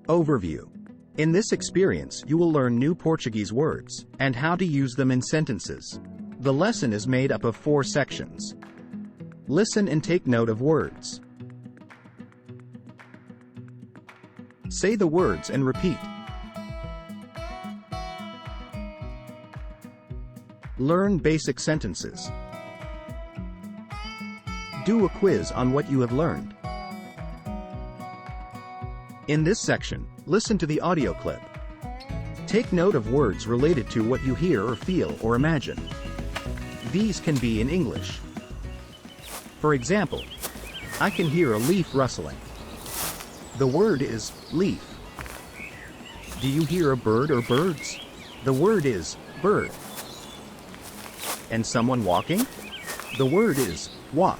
Overview. In this experience, you will learn new Portuguese words and how to use them in sentences. The lesson is made up of 4 sections. Listen and take note of words. Say the words and repeat. Learn basic sentences. Do a quiz on what you have learned. In this section, listen to the audio clip. Take note of words related to what you hear or feel or imagine. These can be in English. For example, I can hear a leaf rustling. The word is leaf. Do you hear a bird or birds? The word is bird. And someone walking? The word is walk.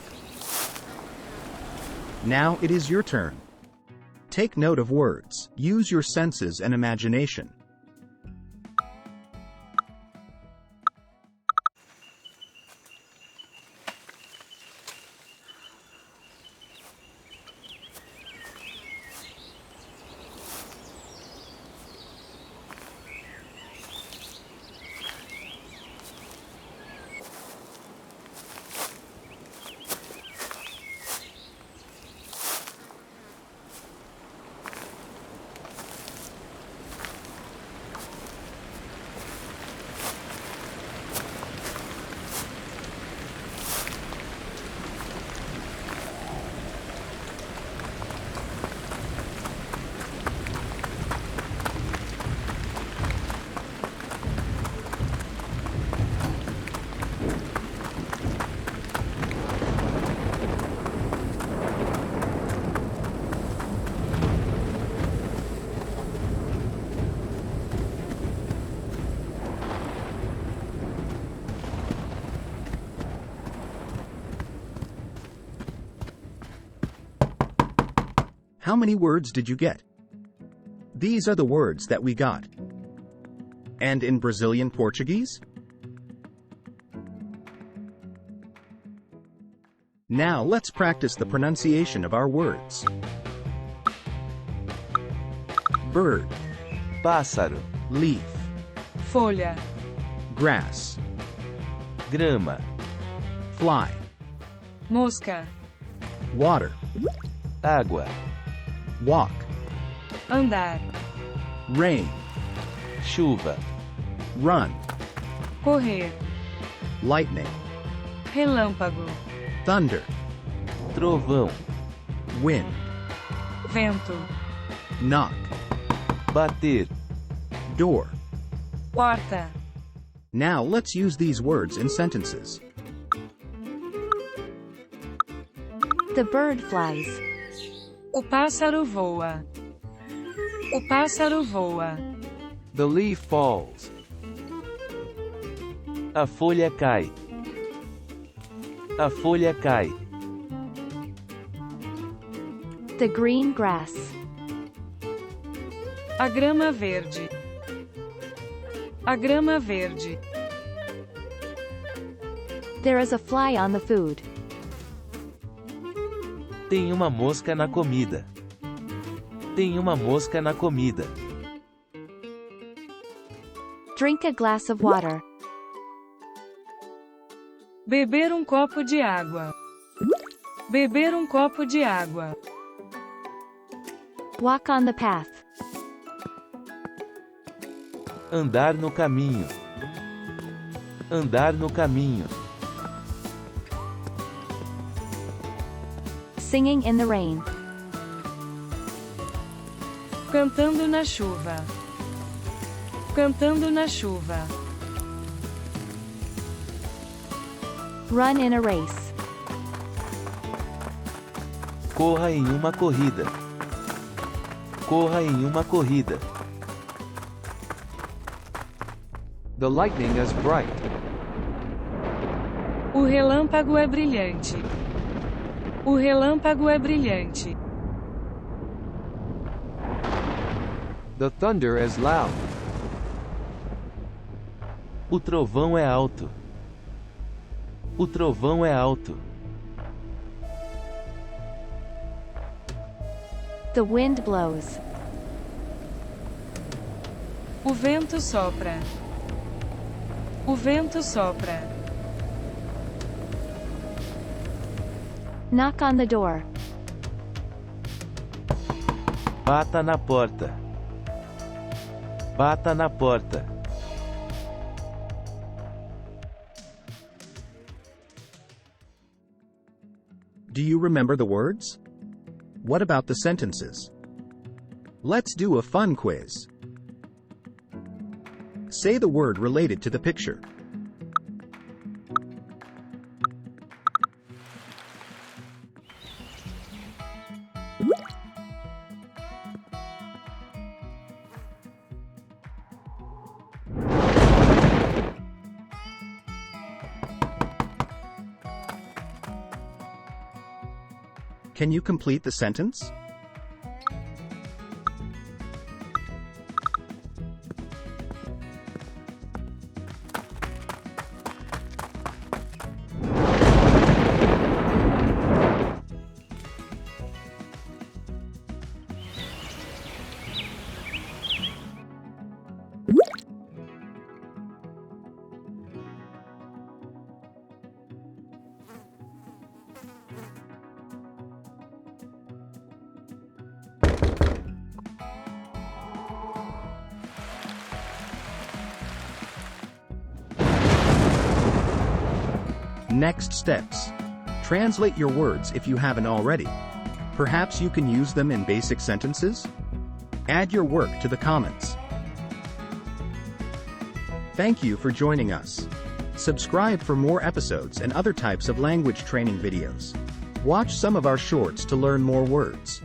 Now it is your turn. Take note of words. Use your senses and imagination. How many words did you get? These are the words that we got. And in Brazilian Portuguese? Now let's practice the pronunciation of our words. Bird, pássaro, leaf, folha, grass, grama, fly, mosca, water, água, walk, andar, rain, chuva, run, correr, lightning, relâmpago, thunder, trovão, wind, vento, knock, bater, door. porta, Now let's use these words in sentences. The bird flies. o pássaro voa, o pássaro voa, the leaf falls, a folha cai, a folha cai, The green grass. a grama verde, a grama verde, There is a fly on the food. tem uma mosca na comida, tem uma mosca na comida, Drink a glass of water. beber copo de água, beber copo de água, Walk on the path. andar no caminho, andar no caminho, Singing in the rain. cantando na chuva, cantando na chuva, Run in a race. corra em uma corrida, corra em uma corrida, The lightning is bright. o relâmpago é brilhante, o relâmpago é brilhante, The thunder is loud. o trovão é alto, o trovão é alto, The wind blows. O vento sopra. O vento sopra. Knock on the door. Bata na porta. Bata na porta. Do you remember the words? What about the sentences? Let's do a fun quiz. Say the word related to the picture. Can you complete the sentence? Next steps. Translate your words if you haven't already. Perhaps you can use them in basic sentences? Add your work to the comments. Thank you for joining us. Subscribe for more episodes and other types of language training videos. Watch some of our shorts to learn more words.